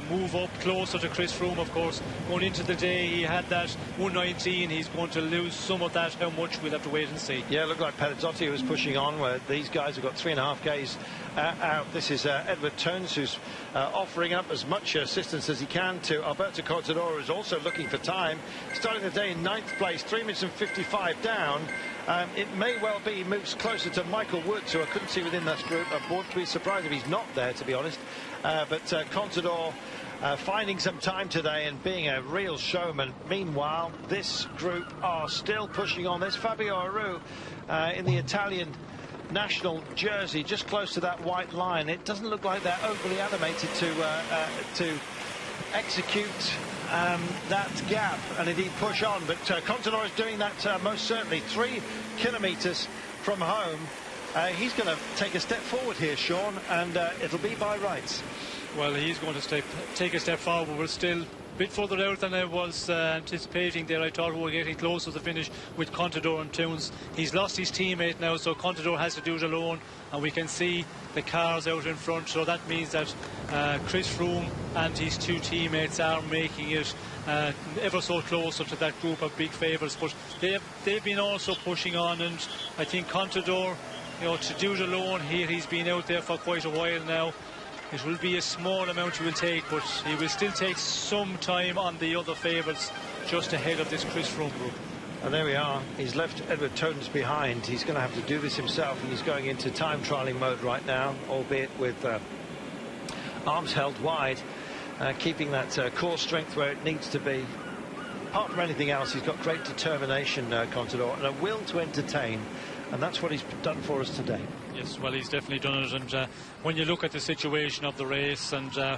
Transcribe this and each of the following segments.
move up closer to Chris Froome. Of course, going into the day, he had that 119. He's going to lose some of that. How much, we'll have to wait and see. Yeah, it looked like Pelizzotti was pushing on, where these guys have got 3.5 Ks out. This is Edward Tones, who's offering up as much assistance as he can to Alberto Contador, who's also looking for time. Starting the day in 9th place, 3 minutes and 55 down. It may well be he moves closer to Michael Woods, who I couldn't see within that group. I wouldn't be surprised if he's not there, to be honest. But Contador finding some time today and being a real showman. Meanwhile, this group are still pushing on. There's Fabio Aru in the Italian national jersey, just close to that white line. It doesn't look like they're overly animated to execute that gap and indeed push on, but Contador is doing that most certainly. 3 kilometres from home. He's going to take a step forward here, Sean, and it'll be by rights. Well, he's going to take a step forward. We're still a bit further out than I was anticipating there. I thought we were getting close to the finish with Contador and Towns. He's lost his teammate now, so Contador has to do it alone, and we can see the cars out in front, so that means that Chris Froome and his 2 teammates are making it ever so closer to that group of big favourites. But they've been also pushing on, and I think Contador, you know, to do it alone here, he's been out there for quite a while now. It will be a small amount he will take, but he will still take some time on the other favourites just ahead of this Chris Froome group. And there we are. He's left Edward Tones behind. He's going to have to do this himself, and he's going into time trialing mode right now, albeit with arms held wide, keeping that core strength where it needs to be. Apart from anything else, he's got great determination, Contador, and a will to entertain, and that's what he's done for us today. Yes, well, he's definitely done it, and when you look at the situation of the race and the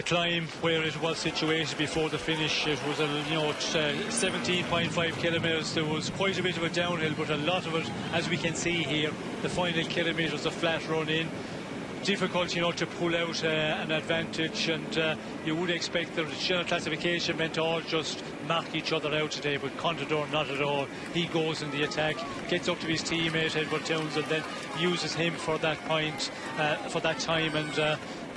climb where it was situated before the finish, it was 17.5 kilometres. There was quite a bit of a downhill, but a lot of it, as we can see here, the final kilometres, a flat run in. Difficult, you know, to pull out an advantage, and you would expect the general classification meant to all just mark each other out today, but Contador not at all. He goes in the attack, gets up to his teammate Edward Towns, and then uses him for that point, for that time, and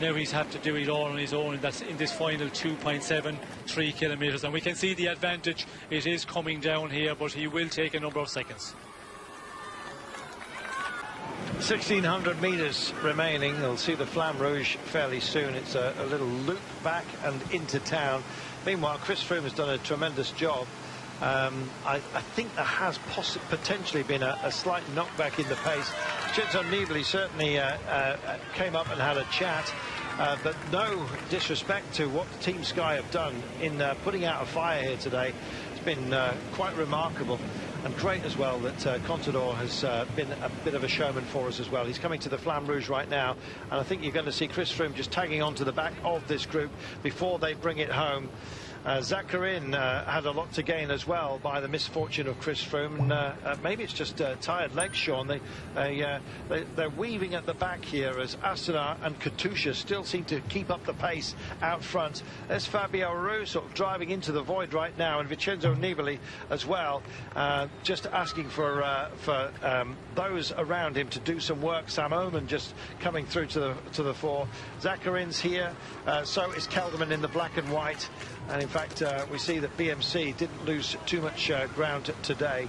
now he's had to do it all on his own, and that's in this final 2.73 kilometres, and we can see the advantage. It is coming down here, but he will take a number of seconds. 1,600 metres remaining. They'll see the Flamme Rouge fairly soon. It's a little loop back and into town. Meanwhile, Chris Froome has done a tremendous job. I think there has potentially been a slight knockback in the pace. Vincenzo Nibali certainly came up and had a chat, but no disrespect to what Team Sky have done in putting out a fire here today. It's been quite remarkable. And great as well that Contador has been a bit of a showman for us as well. He's coming to the Flamme Rouge right now, and I think you're going to see Chris Froome just tagging on to the back of this group before they bring it home. Zakarin had a lot to gain as well by the misfortune of Chris Froome, and maybe it's just tired legs, Sean. They're weaving at the back here as Astana and Katusha still seem to keep up the pace out front. There's Fabio Aru sort of driving into the void right now, and Vincenzo Nibali as well, just asking for those around him to do some work. Sam Oman just coming through to the fore. Zakarin's here, so is Kelderman in the black and white. And in fact, we see that BMC didn't lose too much ground today.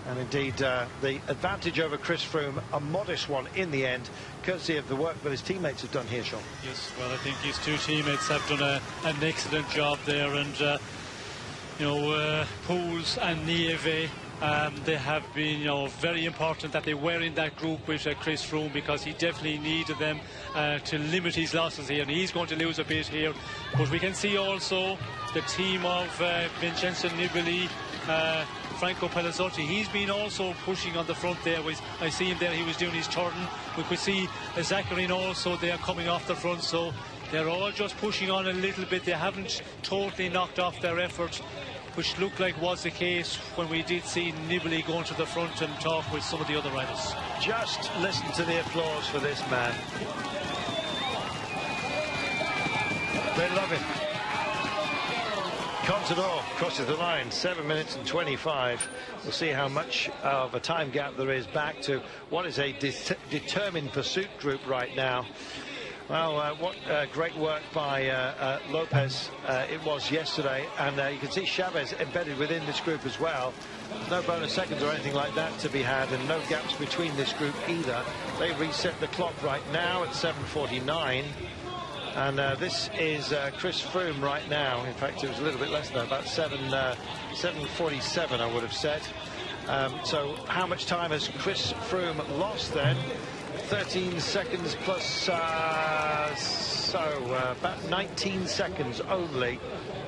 And indeed, the advantage over Chris Froome, a modest one in the end, courtesy of the work that his teammates have done here, Sean. Yes, well, I think his 2 teammates have done an excellent job there. And, you know, Pouls and Nieve, they have been, you know, very important that they were in that group with Chris Froome, because he definitely needed them to limit his losses here, and he's going to lose a bit here. But we can see also the team of Vincenzo Nibali, Franco Pelizzotti. He's been also pushing on the front there. I see him there, he was doing his turn. We could see Zakarin also there coming off the front, so they're all just pushing on a little bit. They haven't totally knocked off their effort, which looked like was the case when we did see Nibali going to the front and talk with some of the other riders. Just listen to the applause for this man. They love him. Contador crosses the line, 7 minutes and 25. We'll see how much of a time gap there is back to what is a determined pursuit group right now. Well, what great work by Lopez it was yesterday, and you can see Chavez embedded within this group as well. No bonus seconds or anything like that to be had, and no gaps between this group either. They reset the clock right now at 7:49, and this is Chris Froome right now. In fact, it was a little bit less than that, about 7:47 I would have said. So how much time has Chris Froome lost then? 13 seconds plus about 19 seconds only.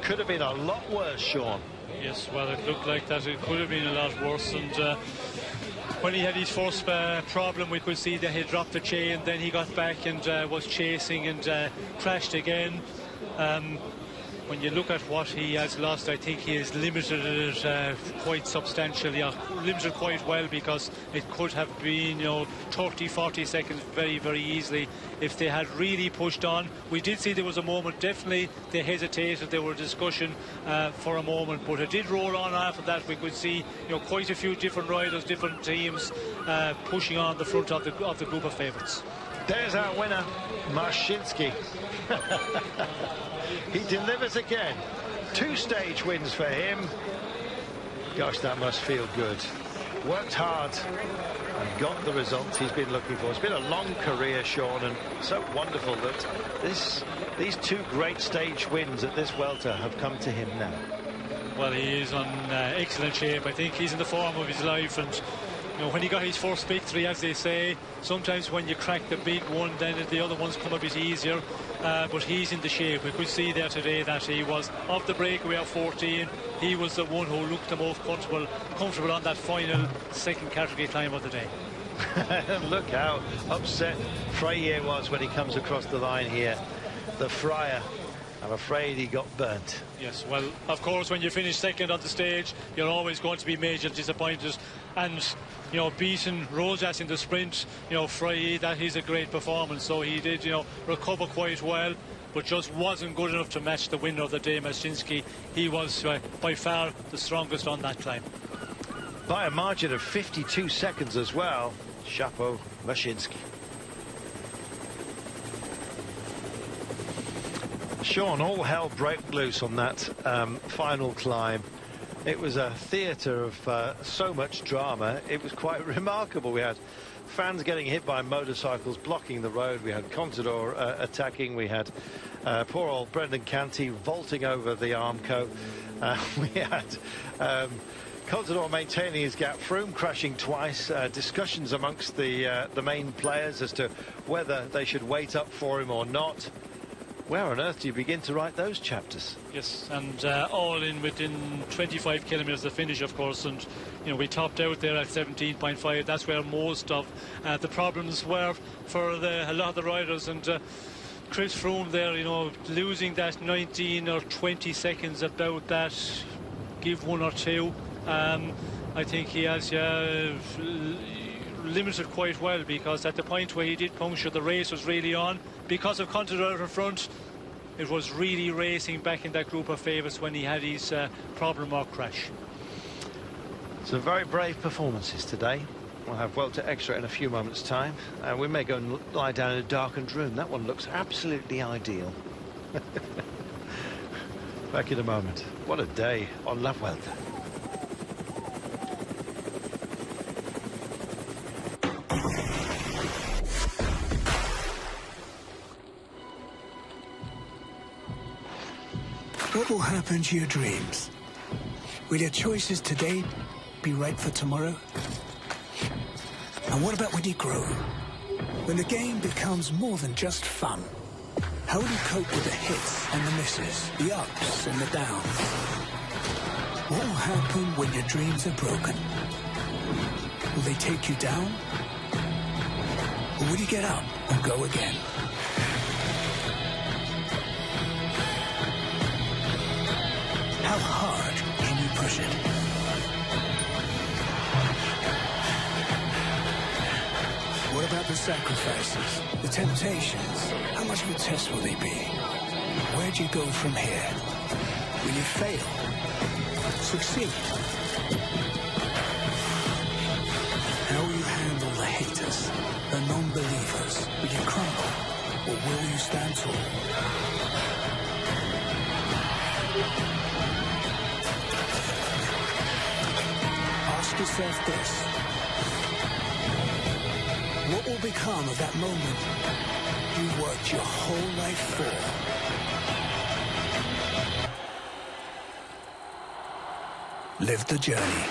Could have been a lot worse, Sean. Yes, well, it looked like that it could have been a lot worse, and when he had his first problem, we could see that he dropped the chain, then he got back and was chasing and crashed again. When you look at what he has lost, I think he has limited it quite substantially, limited quite well, because it could have been, 30, 40 seconds very, very easily if they had really pushed on. We did see there was a moment, definitely they hesitated, there were discussion for a moment, but it did roll on after that. We could see, quite a few different riders, different teams pushing on the front of the group of favourites. There's our winner, Marcinski. He delivers again. 2 stage wins for him. Gosh, that must feel good. Worked hard and got the results he's been looking for. It's been a long career, Sean, and so wonderful that these 2 great stage wins at this welter have come to him now. Well, he is on excellent shape. I think he's in the form of his life, and when he got his first victory, as they say, sometimes when you crack the big one, then the other ones come a bit easier. But he's in the shape. We could see there today that he was, of the breakaway of 14, he was the one who looked the most comfortable on that final second category climb of the day. Look how upset Freire was when he comes across the line here. The Friar, I'm afraid he got burnt. Yes, well, of course, when you finish second on the stage, you're always going to be major disappointed. And, beating Rojas in the sprint, Freire, that is a great performance. So he did, recover quite well, but just wasn't good enough to match the winner of the day, Marcinski. He was by far the strongest on that climb. By a margin of 52 seconds as well. Chapeau, Marcinski. Sean, all hell broke loose on that final climb. It was a theatre of so much drama. It was quite remarkable. We had fans getting hit by motorcycles blocking the road. We had Contador attacking. We had poor old Brendan Canty vaulting over the Armco. We had Contador maintaining his gap, Froome crashing twice, discussions amongst the main players as to whether they should wait up for him or not. Where on earth do you begin to write those chapters? Yes, and all in within 25 kilometres of finish, of course, and we topped out there at 17.5. That's where most of the problems were for a lot of the riders, and Chris Froome there, losing that 19 or 20 seconds, about that, give 1 or 2. I think he has limited quite well, because at the point where he did puncture, the race was really on. Because of Contador in front, it was really racing back in that group of favourites when he had his problem or crash. Some very brave performances today. We'll have Welter Extra in a few moments' time. We may go and lie down in a darkened room. That one looks absolutely ideal. Back in a moment. What a day on La Vuelta. What will happen to your dreams? Will your choices today be right for tomorrow? And what about when you grow? When the game becomes more than just fun? How will you cope with the hits and the misses, the ups and the downs? What will happen when your dreams are broken? Will they take you down? Or will you get up and go again? How hard can you push it? What about the sacrifices, the temptations? How much of a test will they be? Where do you go from here? Will you fail? Succeed? How will you handle the haters, the non-believers? Will you crumble? Or will you stand tall? Ask yourself this. What will become of that moment you worked your whole life for? Live the journey.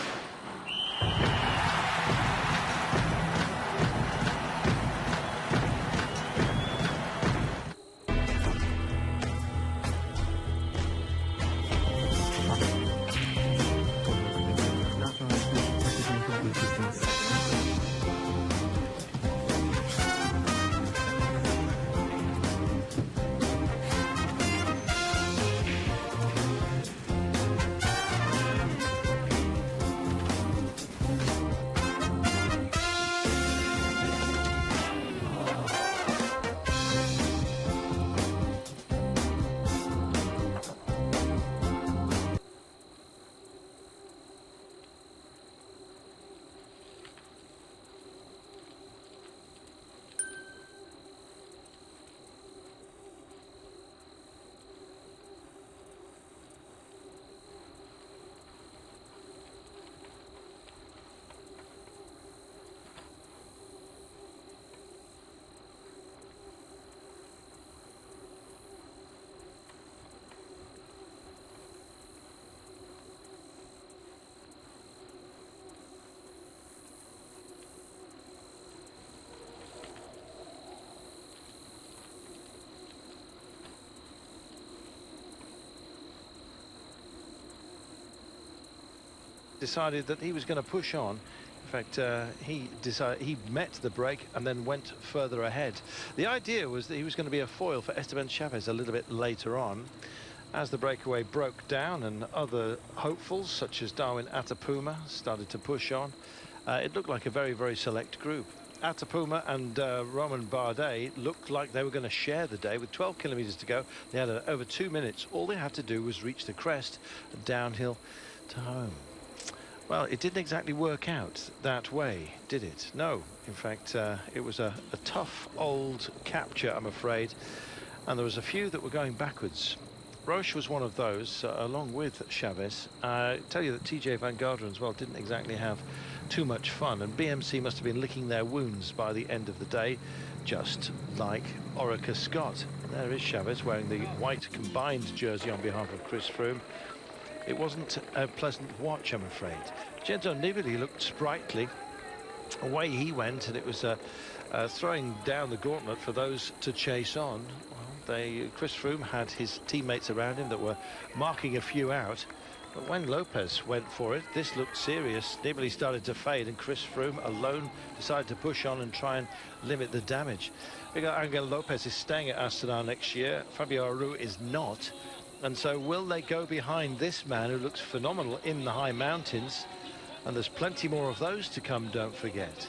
Decided that he was going to push on. In fact, he met the break and then went further ahead. The idea was that he was going to be a foil for Esteban Chavez a little bit later on. As the breakaway broke down and other hopefuls such as Darwin Atapuma started to push on, it looked like a very, very select group. Atapuma and Roman Bardet looked like they were going to share the day. With 12 kilometers to go, they had over 2 minutes. All they had to do was reach the crest and downhill to home. Well, it didn't exactly work out that way, did it? No. In fact, it was a tough old capture, I'm afraid. And there was a few that were going backwards. Roche was one of those, along with Chavez. I tell you that TJ Van Garderen as well didn't exactly have too much fun. And BMC must have been licking their wounds by the end of the day, just like Orica Scott. There is Chavez wearing the white combined jersey on behalf of Chris Froome. It wasn't a pleasant watch, I'm afraid. Genzo Nibali looked sprightly. Away he went, and it was throwing down the gauntlet for those to chase on. Well, Chris Froome had his teammates around him that were marking a few out. But when Lopez went for it, this looked serious. Nibali started to fade, and Chris Froome alone decided to push on and try and limit the damage. Miguel Angel Lopez is staying at Astana next year. Fabio Aru is not. And so will they go behind this man who looks phenomenal in the high mountains? And there's plenty more of those to come, don't forget.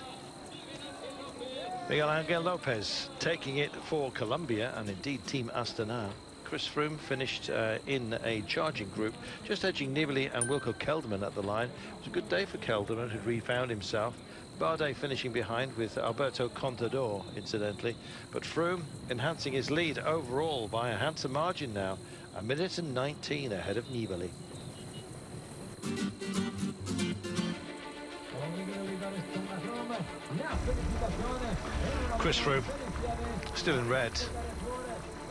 Miguel Angel Lopez taking it for Colombia and indeed Team Astana. Chris Froome finished in a charging group, just edging Nibali and Wilco Kelderman at the line. It was a good day for Kelderman, who'd refound himself. Bardet finishing behind with Alberto Contador, incidentally. But Froome enhancing his lead overall by a handsome margin now. 1 minute and 19 ahead of Nibali. Chris Froome still in red.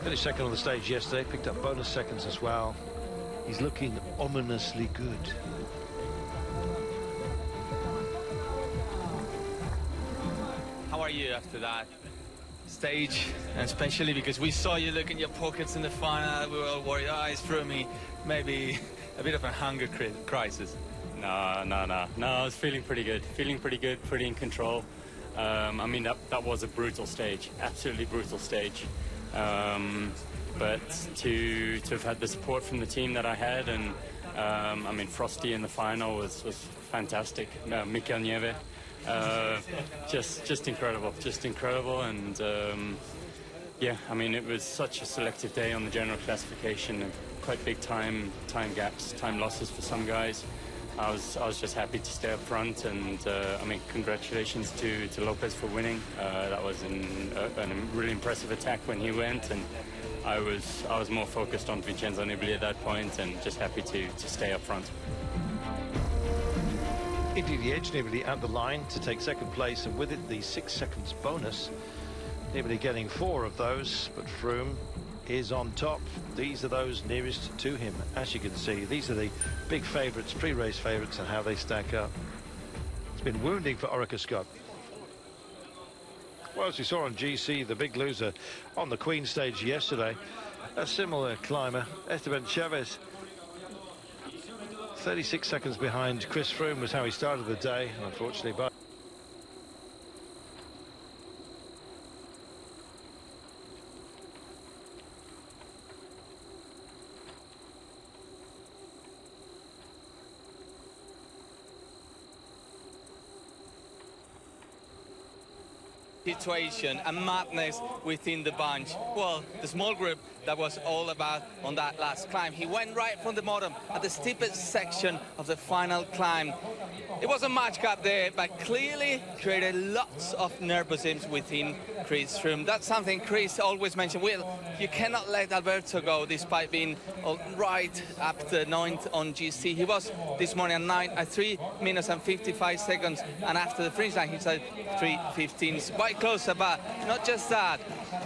Finished second on the stage yesterday, picked up bonus seconds as well. He's looking ominously good. How are you after that stage, and especially because we saw you look in your pockets in the final? We were all worried, it's Froome, maybe a bit of a hunger crisis. No, I was feeling pretty good, pretty in control. I mean, that was a brutal stage, absolutely brutal stage. But to have had the support from the team that I had, and I mean, Frosty in the final was fantastic. Mikel Nieve, just incredible, and yeah, I mean, it was such a selective day on the general classification, and quite big time gaps, time losses for some guys. I was just happy to stay up front, and I mean, congratulations to Lopez for winning. That was a really impressive attack when he went, and I was more focused on Vincenzo Nibali at that point, and just happy to stay up front. Indeed, the edge Nibali at the line to take second place, and with it the 6 seconds bonus. Nibali getting 4 of those, but Froome is on top. These are those nearest to him. As you can see, these are the big favourites, pre-race favourites, and how they stack up. It's been wounding for Orica Scott. Well, as we saw on GC, the big loser on the Queen stage yesterday, a similar climber, Esteban Chavez, 36 seconds behind Chris Froome was how he started the day, unfortunately. But situation and madness within the bunch. Well, the small group that was all about on that last climb. He went right from the bottom at the steepest section of the final climb. It wasn't much gap there, but clearly created lots of nervousness within Chris Froome. That's something Chris always mentioned. Well, you cannot let Alberto go despite being right up to 9th on GC. He was this morning at 3 minutes and 55 seconds, and after the finish line he said 3:15. It's quite closer, but not just that.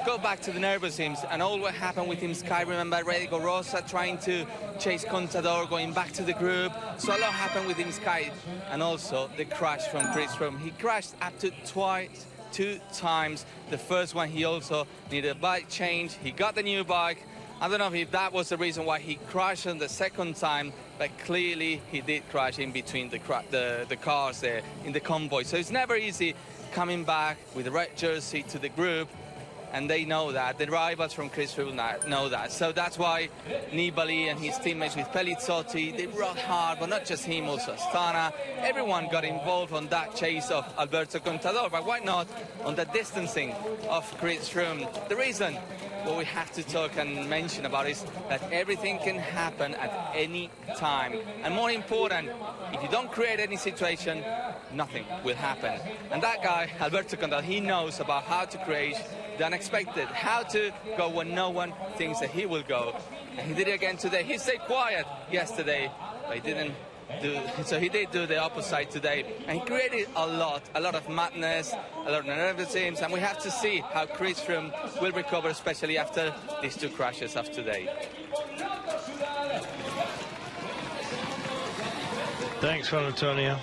Go back to the nervousness and all what happened with him. Sky, remember Redigo Rosa trying to chase Contador, going back to the group. So a lot happened with him, Sky, and also the crash from Chris Froome. He crashed up to 2 times. The first one he also needed a bike change. He got the new bike. I don't know if that was the reason why he crashed on the second time, but clearly he did crash in between the cars there in the convoy. So it's never easy coming back with the red jersey to the group, and they know that. The rivals from Chris Froome know that. So that's why Nibali and his teammates with Pelizzotti, they rode hard, but not just him, also Astana. Everyone got involved on that chase of Alberto Contador, but why not on the distancing of Chris Froome? The reason what we have to talk and mention about is that everything can happen at any time. And more important, if you don't create any situation, nothing will happen. And that guy, Alberto Contador, he knows about how to create the unexpected, how to go when no one thinks that he will go. And he did it again today. He stayed quiet yesterday, but he didn't do, so he did do the opposite today. And he created a lot of madness, a lot of nervousness, and we have to see how Chris Froome will recover, especially after these 2 crashes of today. thanks, Juan Antonio.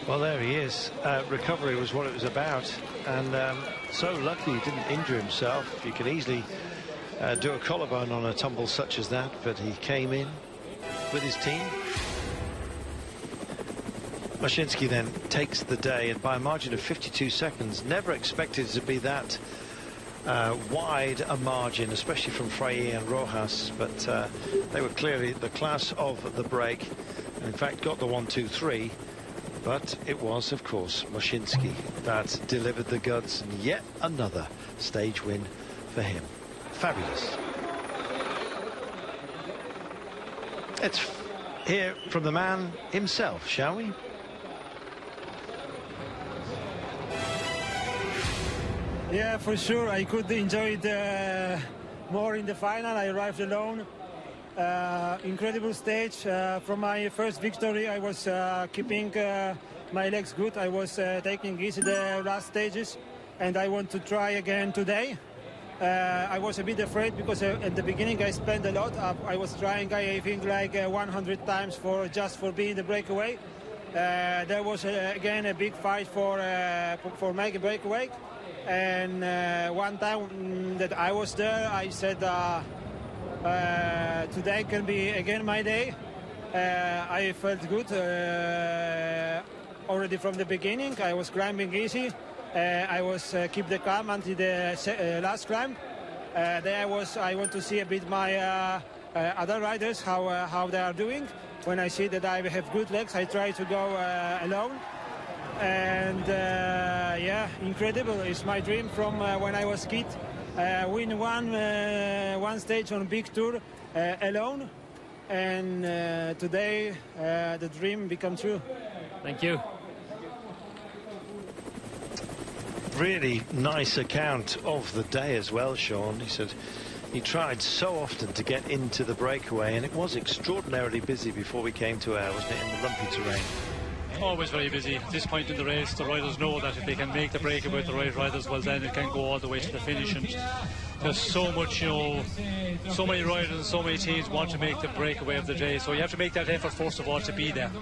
Well, there he is. Recovery was what it was about, and so lucky he didn't injure himself. You can easily do a collarbone on a tumble such as that, but he came in with his team. Mashinsky then takes the day, and by a margin of 52 seconds. Never expected it to be that wide a margin, especially from Freire and Rojas, but they were clearly the class of the break, and in fact got the 1-2-3. But it was, of course, Mashinsky that delivered the goods, and yet another stage win for him. Fabulous. Let's hear from the man himself, shall we? Yeah, for sure. I could enjoy it more in the final. I arrived alone. Incredible stage. From my first victory, I was keeping my legs good. I was taking easy the last stages, and I want to try again today. I was a bit afraid because at the beginning I spent a lot. I was trying, I think, like 100 times just for being the breakaway. There was again a big fight for making a breakaway. And one time that I was there, I said, today can be again my day. I felt good already from the beginning. I was climbing easy. I was keep the calm until the last climb. There I want to see a bit my other riders, how they are doing. When I see that I have good legs, I try to go alone. And yeah, incredible. It's my dream from when I was kid. Win one stage on big tour alone. and today the dream become true. Thank you. Really nice account of the day as well, Sean. He said he tried so often to get into the breakaway, and it was extraordinarily busy before we came to air, wasn't it, in the lumpy terrain? Always very busy. At this point in the race, the riders know that if they can make the breakaway with the right riders, well, then it can go all the way to the finish. And there's so much, you know, so many riders and so many teams want to make the breakaway of the day. So you have to make that effort, first of all, to be there.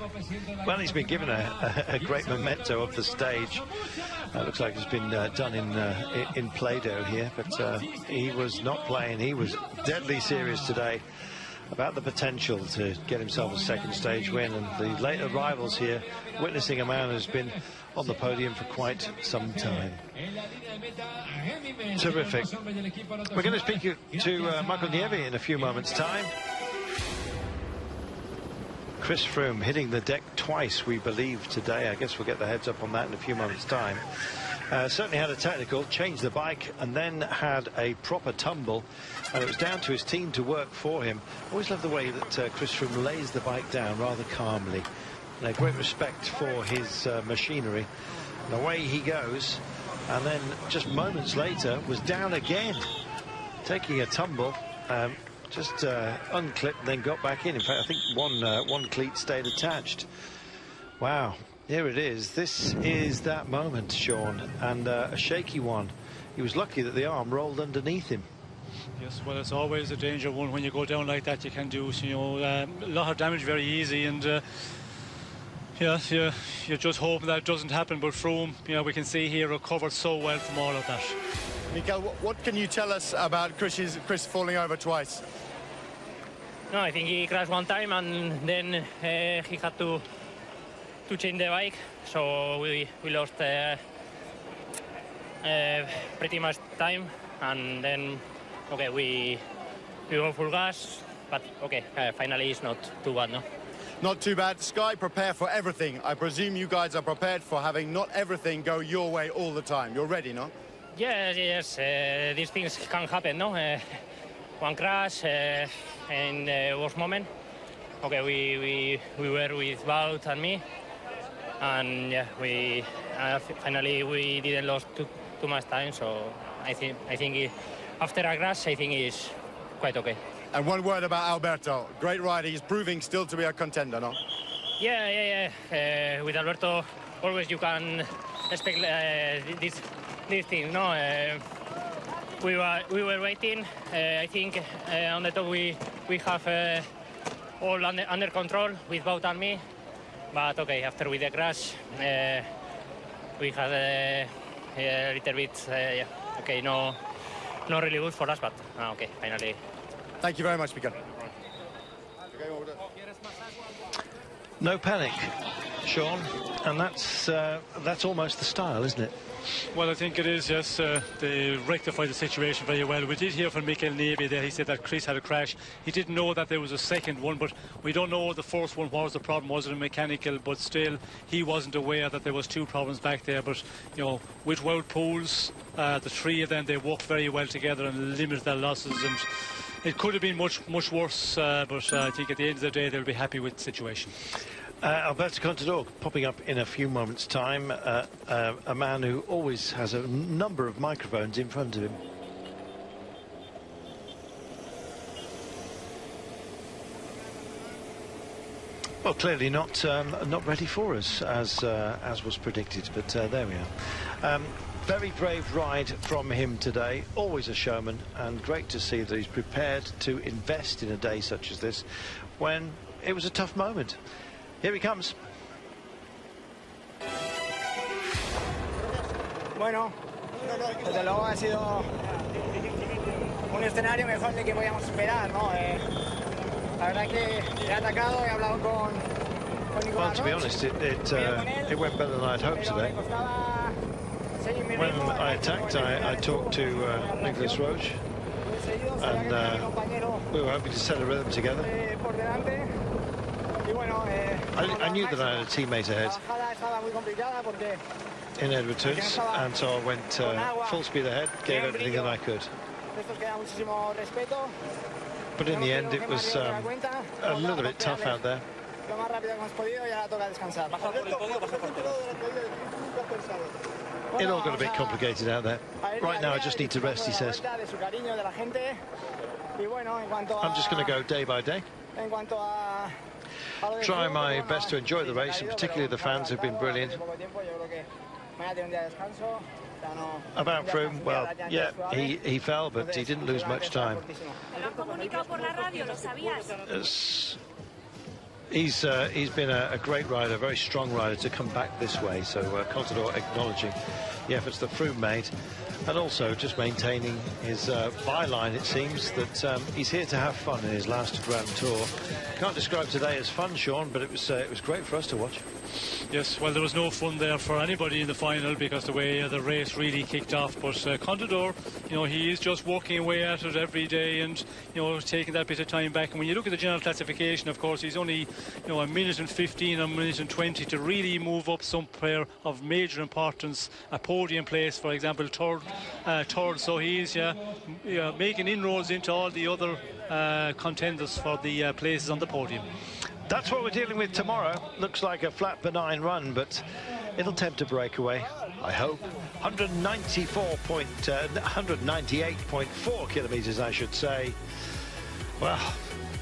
Well, he's been given a great memento of the stage. Looks like it's been done in Play-Doh here, but he was not playing. He was deadly serious today about the potential to get himself a second stage win, and the late arrivals here witnessing a man who's been on the podium for quite some time. Terrific. We're going to speak to Michael Nieve in a few moments' time. Chris Froome hitting the deck twice, we believe, today. I guess we'll get the heads up on that in a few moments' time. Certainly had a technical, changed the bike, and then had a proper tumble, and it was down to his team to work for him. I always love the way that Chris Froome lays the bike down rather calmly. Great respect for his machinery. And away he goes, and then just moments later was down again, taking a tumble. Just unclipped and then got back in. In fact, I think one cleat stayed attached. Wow, here it is. This is that moment, Sean, and a shaky one. He was lucky that the arm rolled underneath him. Yes, well, it's always a danger one when you go down like that. You can do, you know, a lot of damage very easy, and yes, you're just hoping that doesn't happen. But Froome, you know, we can see he recovered so well from all of that. Mikael, what can you tell us about Chris falling over twice? No, I think he crashed one time, and then he had to change the bike, so we lost pretty much time, and then okay, we go full gas, but okay, finally it's not too bad, no? Not too bad. Sky prepare for everything. I presume you guys are prepared for having not everything go your way all the time. You're ready, no? Yes, these things can happen, no? One crash in the worst moment. Okay, we were with Wout and me, and yeah, we finally we didn't lose too much time. So I think after a crash, I think he's quite okay. And one word about Alberto. Great rider. He's proving still to be a contender, no? Yeah. With Alberto, always you can expect these things, no? We were waiting. I think on the top we have all under control with Wout and me. But okay, after with the crash, we had a little bit, okay, not really good for us, but okay, finally. Thank you very much, Mikael. No panic, Sean, and that's almost the style, isn't it? Well, I think it is, yes. They rectified the situation very well. We did hear from Michael Nieve there. He said that Chris had a crash. He didn't know that there was a second one, but we don't know the first one. What was the problem? Was it a mechanical? But still, he wasn't aware that there was two problems back there. But, you know, with World Pools, the three of them, they worked very well together and limited their losses. And it could have been much worse, but I think at the end of the day, they'll be happy with the situation. Alberto Contador popping up in a few moments' time, a man who always has a number of microphones in front of him. Well, clearly not ready for us, as was predicted, but there we are. Very brave ride from him today, always a showman, and great to see that he's prepared to invest in a day such as this when it was a tough moment. Here he comes. Bueno, desde luego ha sido un escenario mejor del que podíamos esperar, ¿no? La verdad que he atacado, he hablado con Nicolás. Well, to be honest, it went better than I'd hoped today. When I attacked, I talked to Nicolas Roche, and we were hoping to set a rhythm together. I knew that I had a teammate ahead in Edwards, and so I went full speed ahead, gave everything that I could. but in the end it was a little bit tough out there. It all got a bit complicated out there. Right now I just need to rest, he says. I'm just going to go day by day. Try my best to enjoy the race, and particularly the fans who've been brilliant. About Froome, well, yeah, he fell, but he didn't lose much time. He's been a great rider, a very strong rider to come back this way. So Contador acknowledging the efforts that Froome made, and also just maintaining his byline. It seems that he's here to have fun in his last Grand Tour. Can't describe today as fun, Sean, but it was great for us to watch. Yes, well, there was no fun there for anybody in the final because the way the race really kicked off. But Contador, you know, he is just working away at it every day and, you know, taking that bit of time back. And when you look at the general classification, of course, he's only, you know, a minute and 15, a minute and 20 to really move up somewhere of major importance. A podium place, for example, third. So he's making inroads into all the other contenders for the places on the podium. That's what we're dealing with tomorrow. Looks like a flat, benign run, but it'll tempt a breakaway, I hope. 198.4 kilometres, I should say. Well,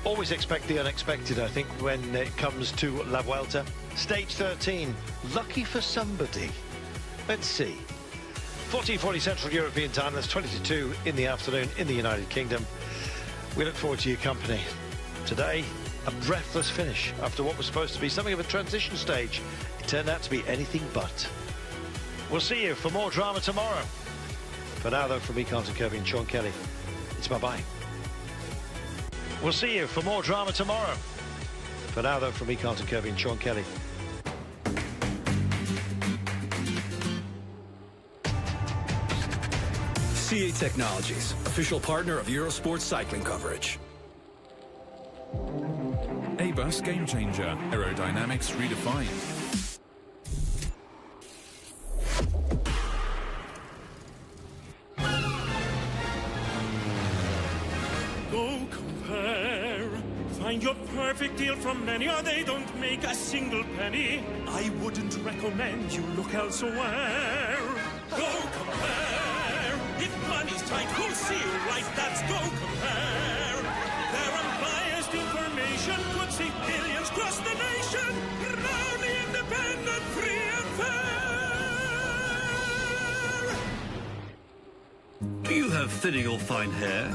always expect the unexpected, I think, when it comes to La Vuelta. Stage 13, lucky for somebody. Let's see. 14:40 Central European Time, that's 20 to 2 in the afternoon in the United Kingdom. We look forward to your company. Today, a breathless finish after what was supposed to be something of a transition stage. It turned out to be anything but. We'll see you for more drama tomorrow. For now, though, from me, Carlton Kirby and Sean Kelly, it's bye-bye. We'll see you for more drama tomorrow. For now, though, from me, Carlton Kirby and Sean Kelly. CA Technologies, official partner of Eurosport cycling coverage. A-Bus Game Changer, aerodynamics redefined. Go compare. Find your perfect deal from many, or they don't make a single penny. I wouldn't recommend you look elsewhere. Go compare. If money's tight, who'll see you right? That's Go Compare. Their unbiased information could see billions cross the nation. Proudly independent, free and fair. Do you have thinning or fine hair?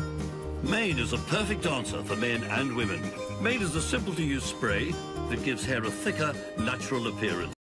Mane is a perfect answer for men and women. Mane is a simple-to-use spray that gives hair a thicker, natural appearance.